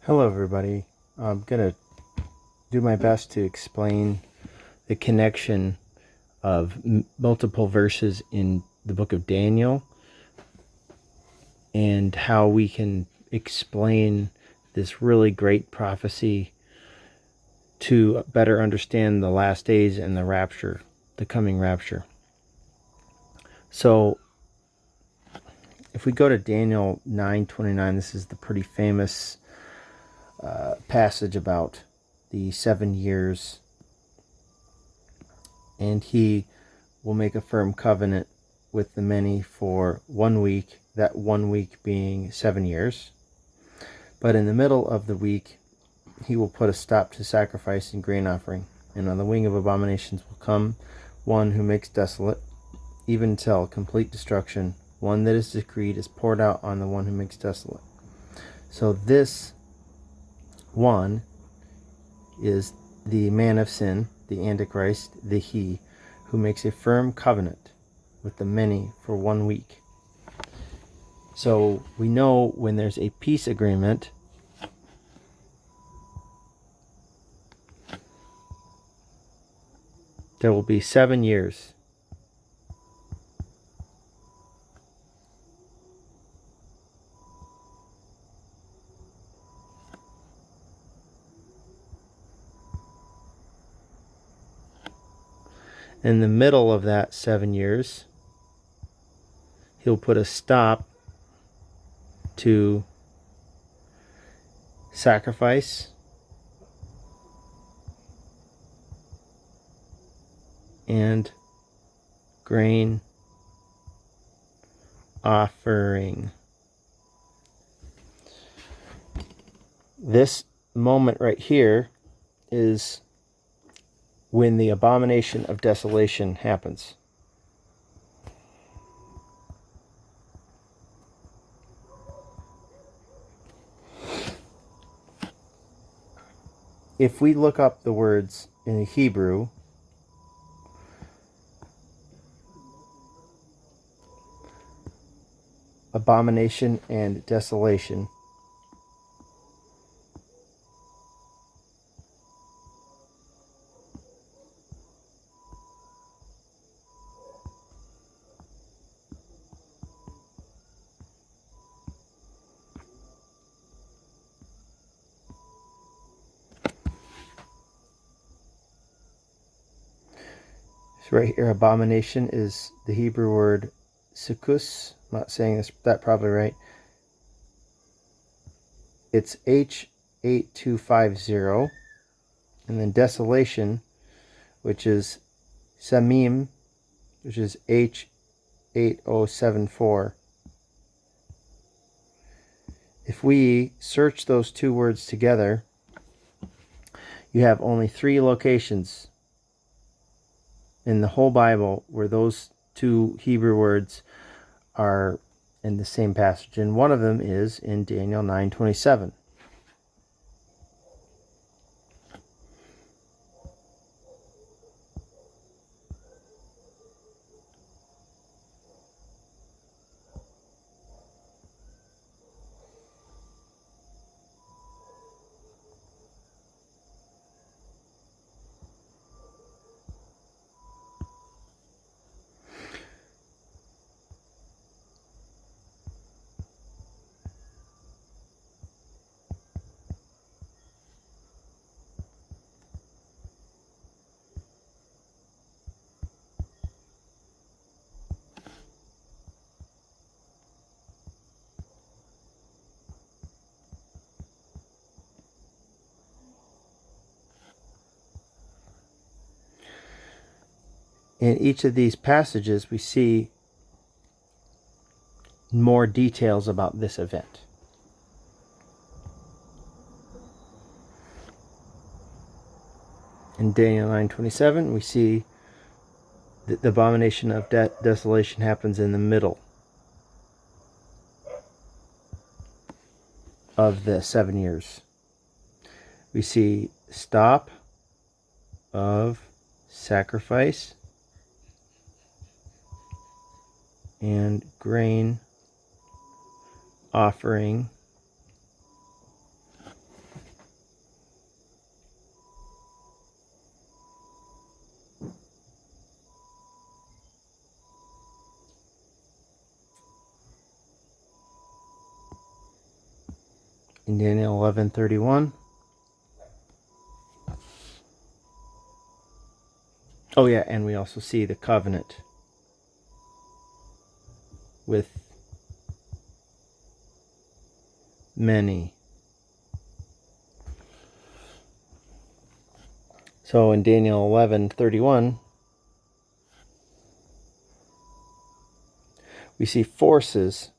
Hello, everybody. I'm going to do my best to explain the connection of multiple verses in the book of Daniel and how we can explain this really great prophecy to better understand the last days and the rapture, the coming rapture. So, if we go to Daniel 9:29, this is the pretty famous passage about the 7 years. And he will make a firm covenant with the many for 1 week, that 1 week being 7 years. But in the middle of the week, he will put a stop to sacrifice and grain offering. And on the wing of abominations will come one who makes desolate, even till complete destruction. One that is decreed is poured out on the one who makes desolate. So this one is the man of sin, the Antichrist, the he, who makes a firm covenant with the many for 1 week. So we know when there's a peace agreement, there will be 7 years. In the middle of that 7 years, he'll put a stop to sacrifice and grain offering. This moment right here is when the abomination of desolation happens. If we look up the words in the Hebrew, abomination and desolation, so right here, abomination is the Hebrew word sikus. I'm not saying that probably right. It's H8250. And then desolation, which is samim, which is H8074. If we search those two words together, you have only 3 locations in the whole Bible where those two Hebrew words are in the same passage. And one of them is in Daniel 9:27. In each of these passages, we see more details about this event. In Daniel 9:27, we see that the abomination of desolation happens in the middle of the 7 years. We see stop of sacrifice and grain offering in Daniel 11:31. Oh yeah, and we also see the covenant with many. So in Daniel 11:31, we see forces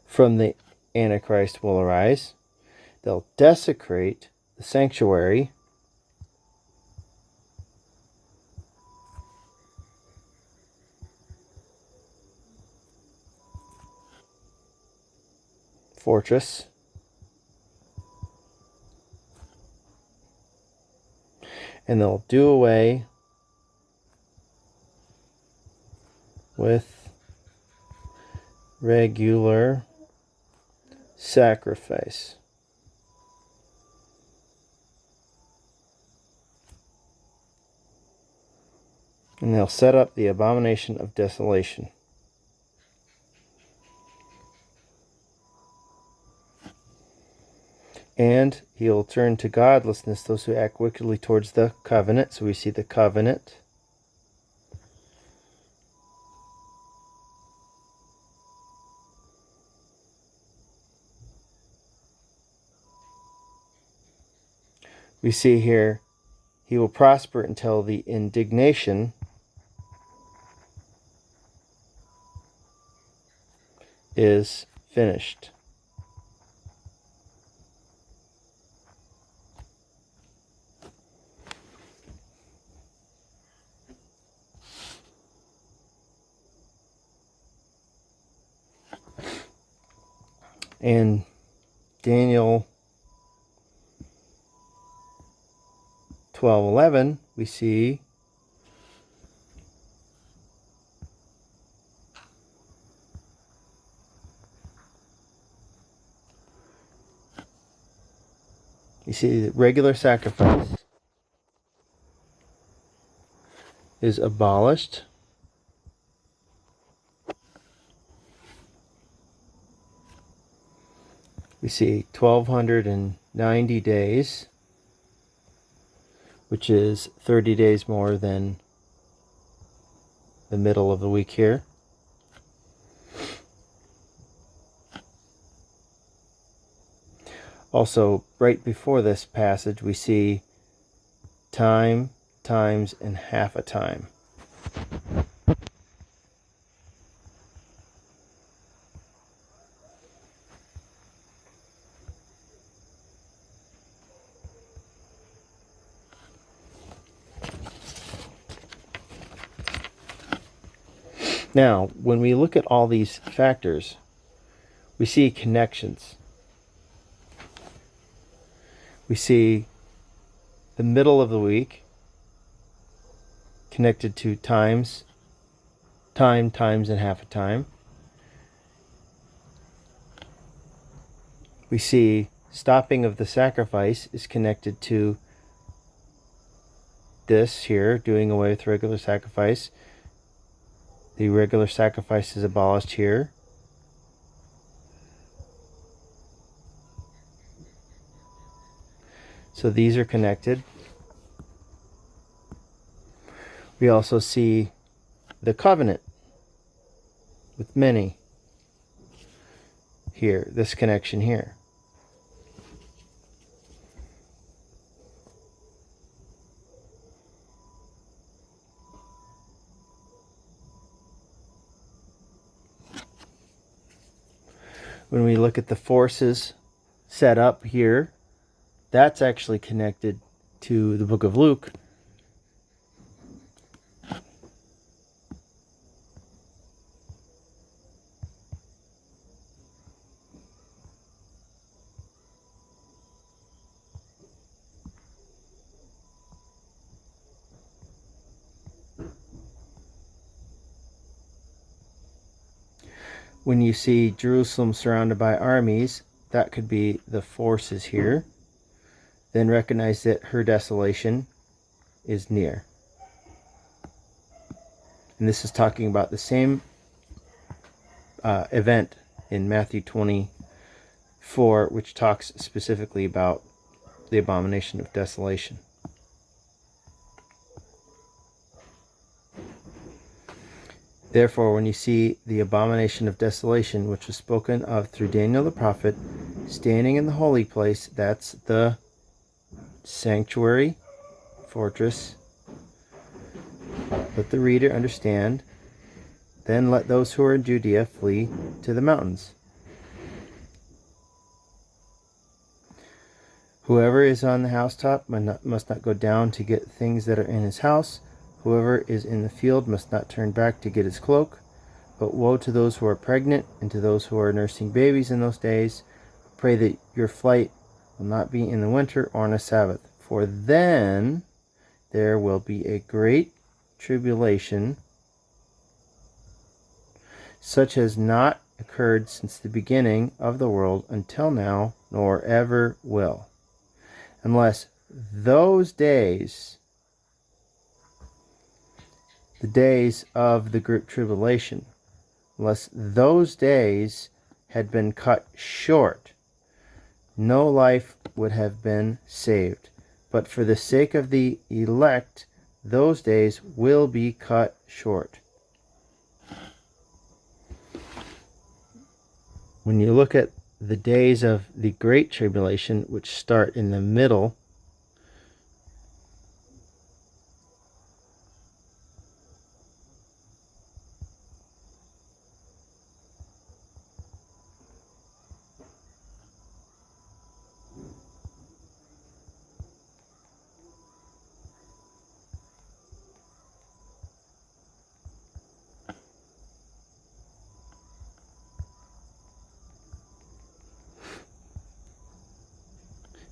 from the Antichrist will arise. They'll desecrate the sanctuary, fortress, and they'll do away with regular sacrifice. And they'll set up the abomination of desolation. And he'll turn to godlessness those who act wickedly towards the covenant. So we see the covenant. We see here, he will prosper until the indignation is finished. And Daniel 12:11, we see the regular sacrifice is abolished. We see 1290 days, which is 30 days more than the middle of the week here. Also, right before this passage, we see time, times, and half a time. Now, when we look at all these factors, we see connections. We see the middle of the week connected to times, times, and half a time. We see stopping of the sacrifice is connected to this here, doing away with regular sacrifice. The regular sacrifice is abolished here. So these are connected. We also see the covenant with many here, this connection here. When we look at the forces set up here, that's actually connected to the book of Luke. When you see Jerusalem surrounded by armies, that could be the forces here. Then recognize that her desolation is near. And this is talking about the same event in Matthew 24, which talks specifically about the abomination of desolation. Therefore, when you see the abomination of desolation, which was spoken of through Daniel the prophet, standing in the holy place, that's the sanctuary, fortress, let the reader understand. Then let those who are in Judea flee to the mountains. Whoever is on the housetop must not go down to get things that are in his house. Whoever is in the field must not turn back to get his cloak. But woe to those who are pregnant and to those who are nursing babies in those days. Pray that your flight will not be in the winter or on a Sabbath, for then there will be a great tribulation, such as not occurred since the beginning of the world until now, nor ever will, unless those days, the days of the great tribulation, unless those days had been cut short, no life would have been saved. But for the sake of the elect, those days will be cut short. When you look at the days of the Great Tribulation, which start in the middle,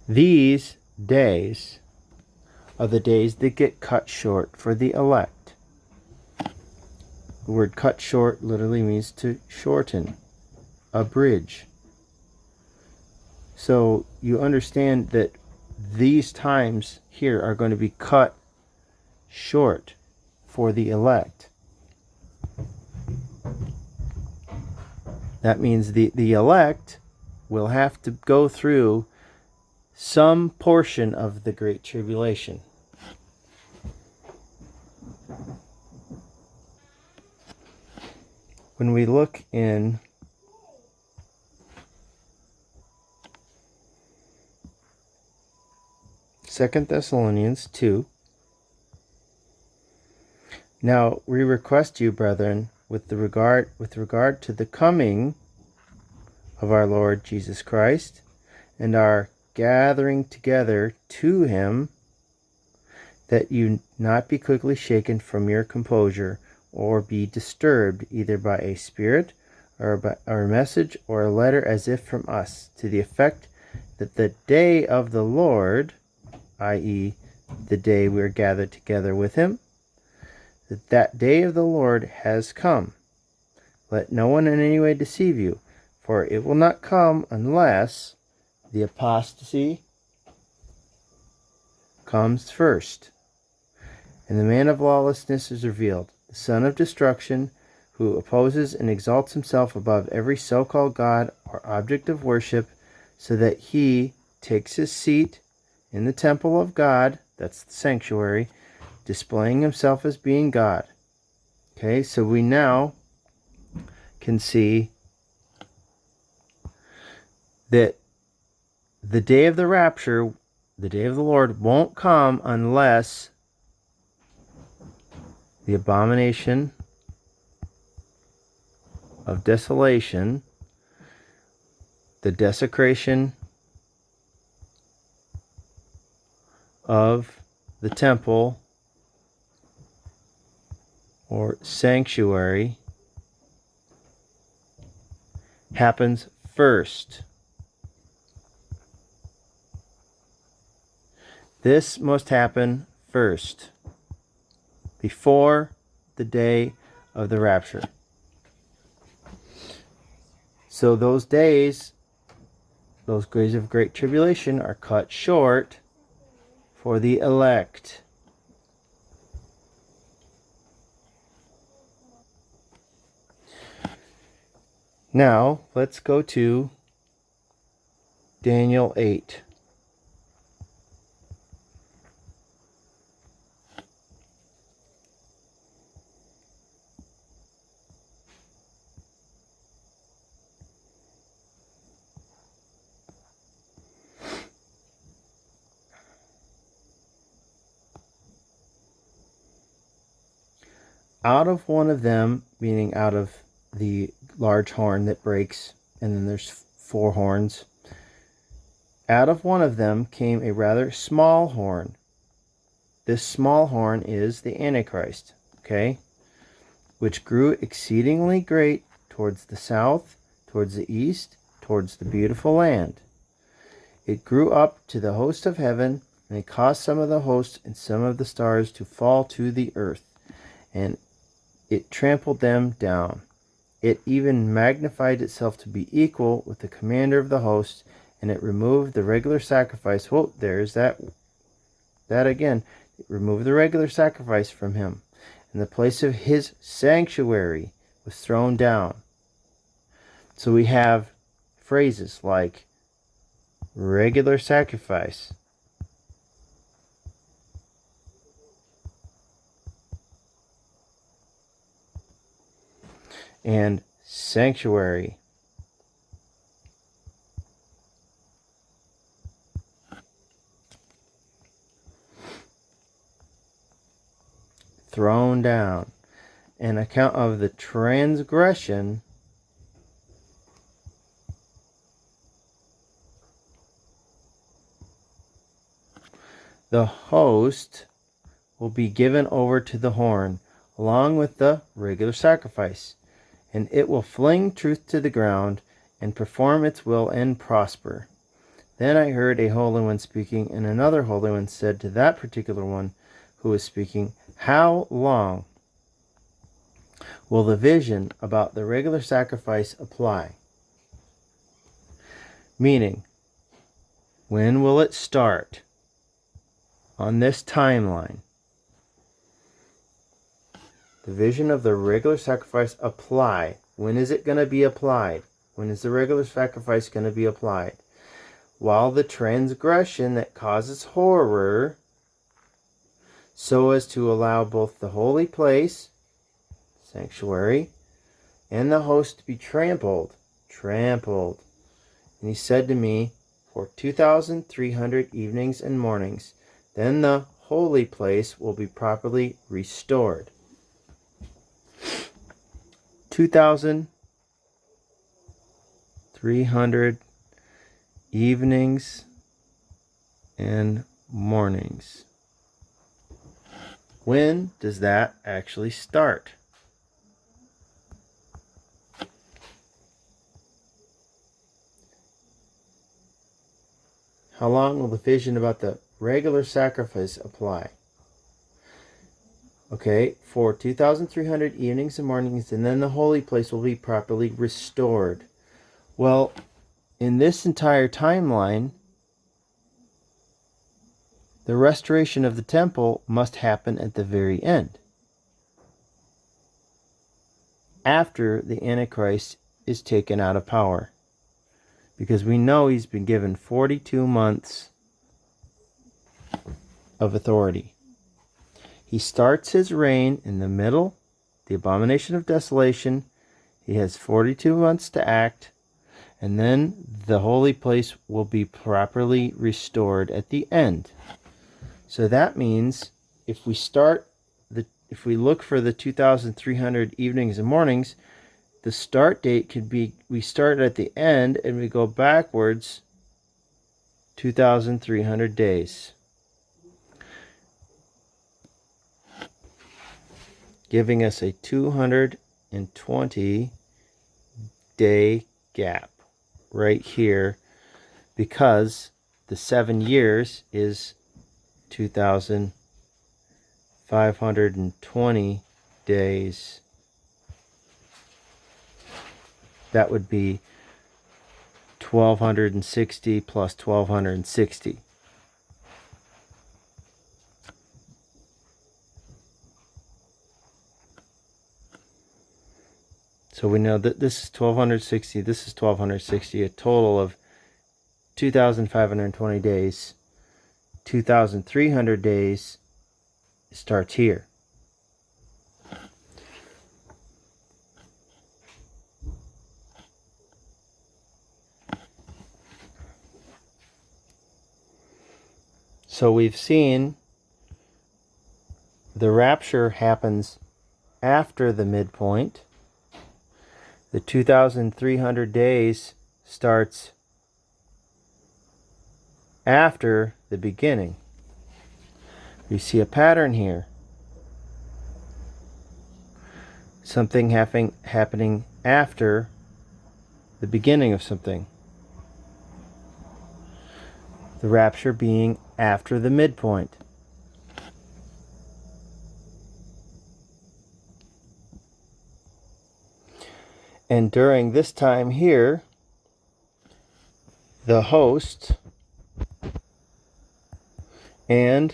these days are the days that get cut short for the elect. The word cut short literally means to shorten, abridge. So you understand that these times here are going to be cut short for the elect. That means the elect will have to go through some portion of the Great Tribulation. When we look in Second Thessalonians 2, now we request you, brethren, with regard to the coming of our Lord Jesus Christ and our gathering together to him, that you not be quickly shaken from your composure, or be disturbed either by a spirit or by a message or a letter as if from us, to the effect that the day of the Lord, i.e., the day we are gathered together with him, that day of the Lord has come. Let no one in any way deceive you, for it will not come unless the apostasy comes first, and the man of lawlessness is revealed, the son of destruction, who opposes and exalts himself above every so-called God or object of worship, so that he takes his seat in the temple of God, that's the sanctuary, displaying himself as being God. Okay, so we now can see that the day of the rapture, the day of the Lord, won't come unless the abomination of desolation, the desecration of the temple or sanctuary happens first. This must happen first, before the day of the rapture. So those days of great tribulation are cut short for the elect. Now, let's go to Daniel 8. Out of one of them, meaning out of the large horn that breaks, and then there's 4 horns. Out of one of them came a rather small horn. This small horn is the Antichrist, okay? Which grew exceedingly great towards the south, towards the east, towards the beautiful land. It grew up to the host of heaven, and it caused some of the hosts and some of the stars to fall to the earth, and it trampled them down. It even magnified itself to be equal with the commander of the host, and it removed the regular sacrifice. Whoa, there's that again. It removed the regular sacrifice from him, and the place of his sanctuary was thrown down. So we have phrases like regular sacrifice, and sanctuary. Thrown down. An account of the transgression the host will be given over to the horn, along with the regular sacrifice, and it will fling truth to the ground, and perform its will and prosper. Then I heard a holy one speaking, and another holy one said to that particular one who was speaking, "How long will the vision about the regular sacrifice apply?" Meaning, when will it start on this timeline? The vision of the regular sacrifice apply. When is it going to be applied? When is the regular sacrifice going to be applied? While the transgression that causes horror, so as to allow both the holy place, sanctuary, and the host to be trampled. And he said to me, for 2,300 evenings and mornings, then the holy place will be properly restored. 2,300 evenings and mornings. When does that actually start? How long will the vision about the regular sacrifice apply? Okay, for 2,300 evenings and mornings, and then the holy place will be properly restored. Well, in this entire timeline, the restoration of the temple must happen at the very end, after the Antichrist is taken out of power. Because we know he's been given 42 months of authority. He starts his reign in the middle, the abomination of desolation. He has 42 months to act, and then the holy place will be properly restored at the end. So that means if we look for the 2,300 evenings and mornings, the start date could be, we start at the end and we go backwards 2,300 days. Giving us a 220 day gap right here, because the 7 years is 2,520 days. That would be 1,260 plus 1,260. So we know that this is 1260, this is 1260, a total of 2,520 days. 2,300 days starts here. So we've seen the rapture happens after the midpoint. The 2,300 days starts after the beginning. You see a pattern here. Something happening after the beginning of something. The rapture being after the midpoint. And during this time here, the host and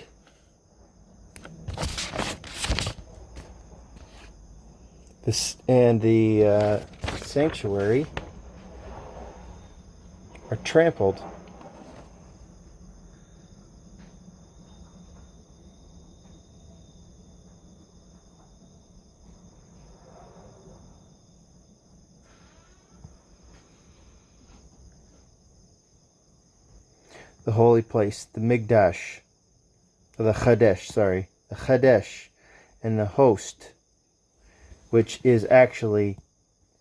the sanctuary are trampled. The holy place, the Mikdash, or the Chadesh, and the host, which is actually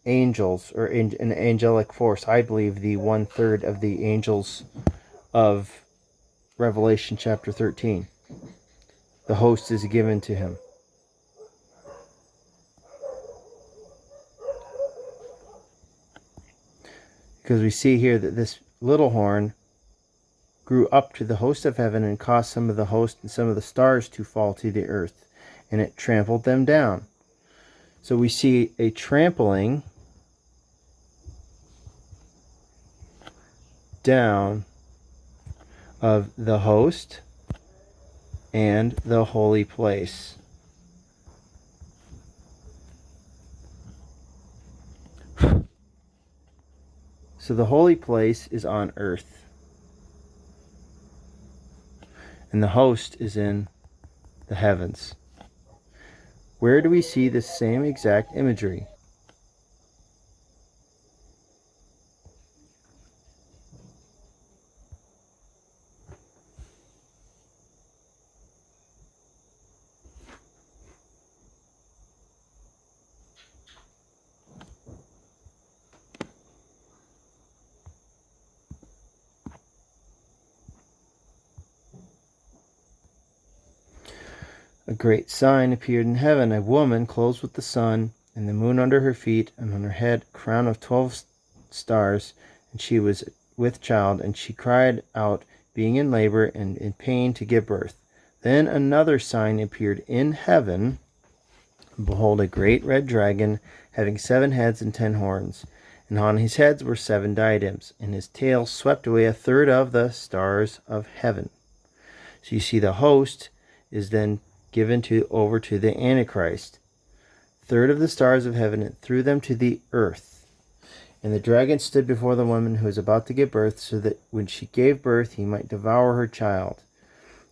angels, or an angelic force. I believe the 1/3 of the angels of Revelation chapter 13. The host is given to him. Because we see here that this little horn grew up to the host of heaven and caused some of the host and some of the stars to fall to the earth, and it trampled them down. So we see a trampling down of the host and the holy place. So the holy place is on earth, and the host is in the heavens. Where do we see the same exact imagery? A great sign appeared in heaven, a woman clothed with the sun, and the moon under her feet, and on her head a crown of 12 stars, and she was with child, and she cried out, being in labor and in pain to give birth. Then another sign appeared in heaven. Behold, a great red dragon, having 7 heads and 10 horns, and on his heads were 7 diadems, and his tail swept away 1/3 of the stars of heaven. So you see the host is then given over to the Antichrist. 1/3 of the stars of heaven, and threw them to the earth. And the dragon stood before the woman who was about to give birth, so that when she gave birth he might devour her child.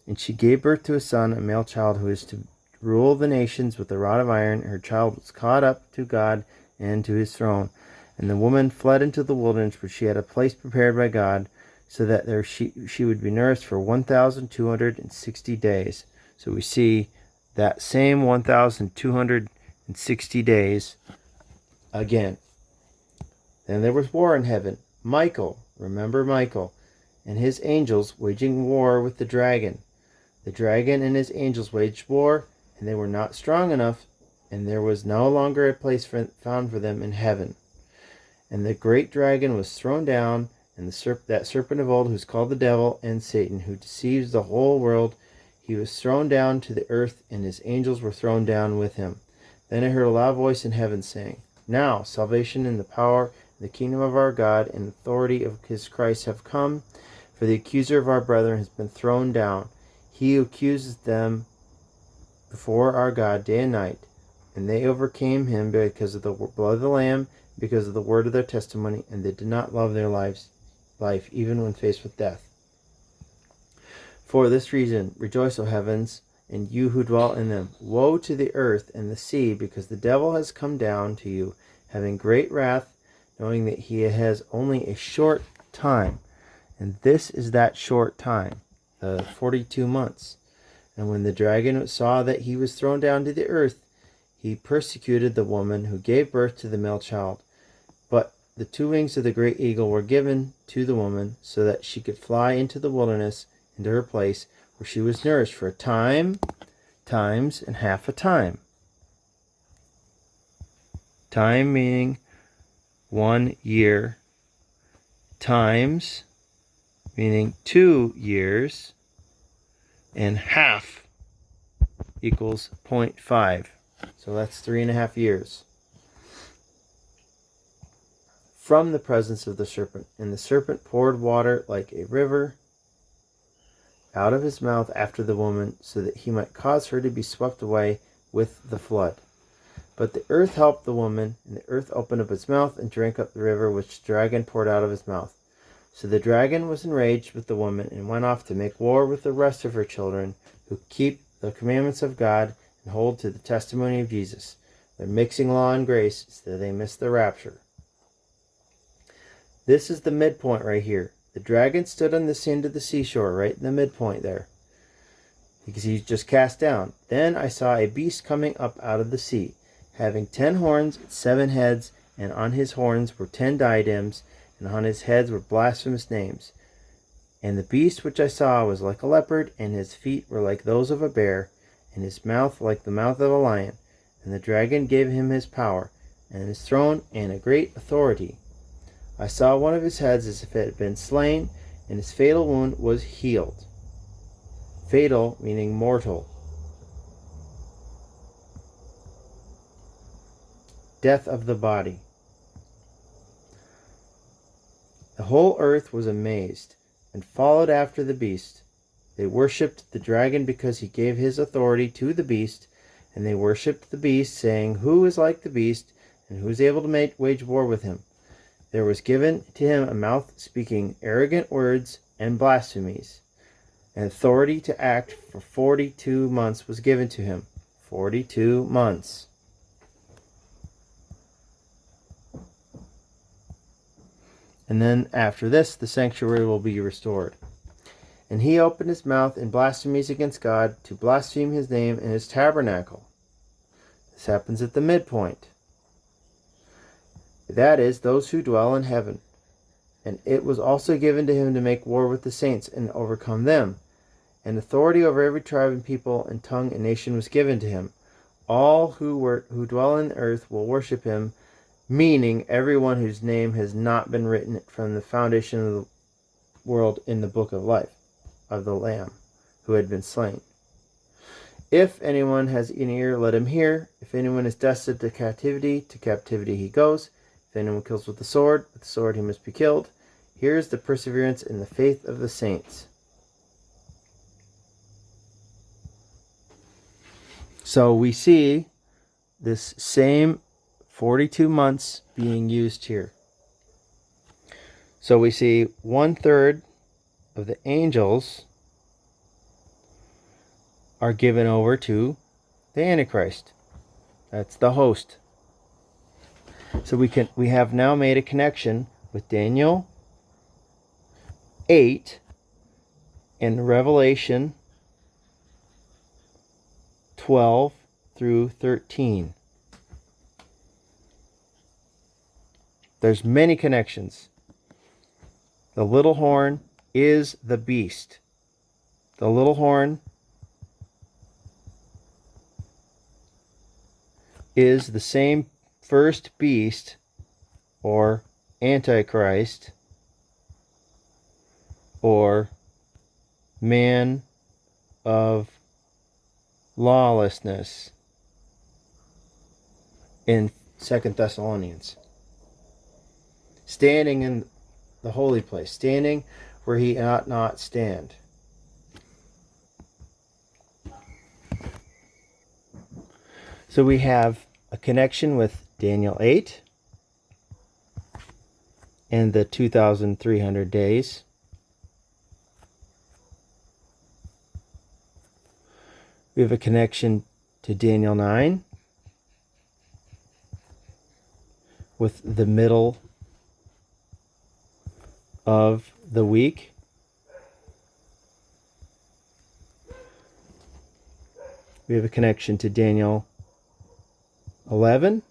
And she gave birth to a son, a male child, who is to rule the nations with a rod of iron. Her child was caught up to God and to his throne. And the woman fled into the wilderness, where she had a place prepared by God, so that there she would be nourished for 1,260 days. So we see that same 1,260 days again. Then there was war in heaven. Michael, remember Michael, and his angels waging war with the dragon. The dragon and his angels waged war, and they were not strong enough, and there was no longer a place found for them in heaven. And the great dragon was thrown down, and that serpent of old, who is called the devil and Satan, who deceives the whole world, he was thrown down to the earth, and his angels were thrown down with him. Then I heard a loud voice in heaven saying, Now salvation and the power and the kingdom of our God and authority of his Christ have come, for the accuser of our brethren has been thrown down. He who accuses them before our God day and night. And they overcame him because of the blood of the Lamb, because of the word of their testimony, and they did not love their life even when faced with death. For this reason, rejoice, O heavens, and you who dwell in them. Woe to the earth and the sea, because the devil has come down to you, having great wrath, knowing that he has only a short time. And this is that short time, the 42 months. And when the dragon saw that he was thrown down to the earth, he persecuted the woman who gave birth to the male child. But the 2 wings of the great eagle were given to the woman, so that she could fly into the wilderness, into her place, where she was nourished for a time, times, and half a time. Time meaning 1 year, times meaning 2 years, and half equals 0.5. So that's 3.5 years. From the presence of the serpent. And the serpent poured water like a river out of his mouth after the woman, so that he might cause her to be swept away with the flood. But the earth helped the woman, and the earth opened up its mouth and drank up the river which the dragon poured out of his mouth. So the dragon was enraged with the woman and went off to make war with the rest of her children who keep the commandments of God and hold to the testimony of Jesus. They're mixing law and grace so that they miss the rapture. This is the midpoint right here. The dragon stood on the sand of the seashore, right in the midpoint there, because he's just cast down. Then I saw a beast coming up out of the sea, having 10 horns and 7 heads, and on his horns were 10 diadems, and on his heads were blasphemous names. And the beast which I saw was like a leopard, and his feet were like those of a bear, and his mouth like the mouth of a lion. And the dragon gave him his power, and his throne, and a great authority. I saw one of his heads as if it had been slain, and his fatal wound was healed. Fatal meaning mortal. Death of the body. The whole earth was amazed, and followed after the beast. They worshipped the dragon because he gave his authority to the beast, and they worshipped the beast, saying, Who is like the beast, and who is able to wage war with him? There was given to him a mouth speaking arrogant words and blasphemies. And authority to act for 42 months was given to him. 42 months. And then after this, the sanctuary will be restored. And he opened his mouth in blasphemies against God, to blaspheme his name and his tabernacle. This happens at the midpoint. That is, those who dwell in heaven. And it was also given to him to make war with the saints and overcome them. And authority over every tribe and people and tongue and nation was given to him. All who dwell in the earth will worship him, meaning everyone whose name has not been written from the foundation of the world in the book of life of the Lamb who had been slain. If anyone has an ear, let him hear. If anyone is destined to captivity he goes. If anyone kills with the sword he must be killed. Here is the perseverance in the faith of the saints. So we see this same 42 months being used here. So we see 1/3 of the angels are given over to the Antichrist. That's the host. So we have now made a connection with Daniel 8 and Revelation 12 through 13. There's many connections. The little horn is the beast. The little horn is the same first beast or Antichrist or man of lawlessness in 2 Thessalonians. Standing in the holy place, standing where he ought not stand. So we have a connection with Daniel 8 and the 2,300 days. We have a connection to Daniel 9 with the middle of the week. We have a connection to Daniel 11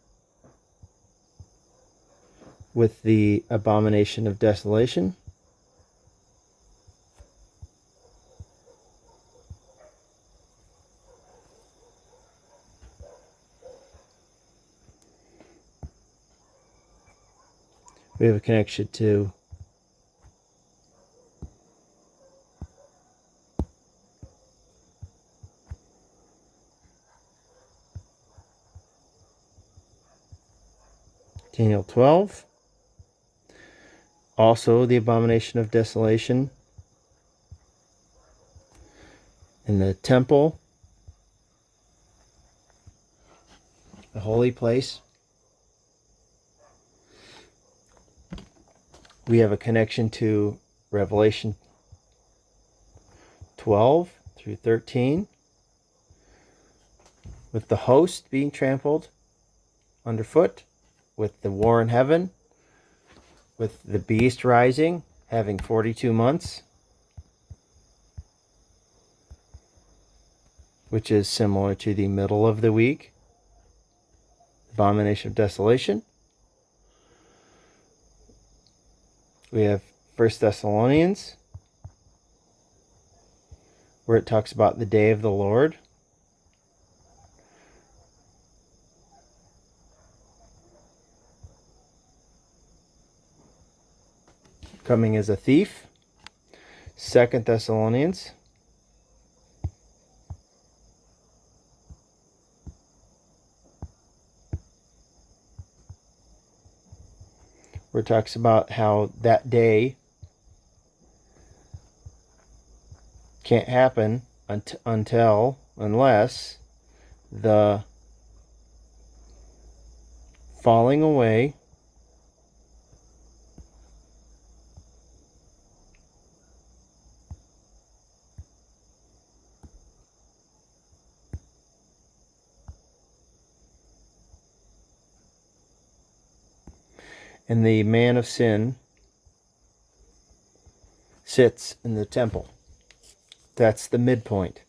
with the abomination of desolation. We have a connection to Daniel 12, also the abomination of desolation in the temple, the holy place. We have a connection to Revelation 12 through 13 with the host being trampled underfoot, with the war in heaven, with the beast rising, having 42 months, which is similar to the middle of the week, abomination of desolation. We have 1 Thessalonians, where it talks about the day of the Lord. Coming as a thief. 2 Thessalonians. Where it talks about how that day can't happen unless the falling away and the man of sin sits in the temple. That's the midpoint.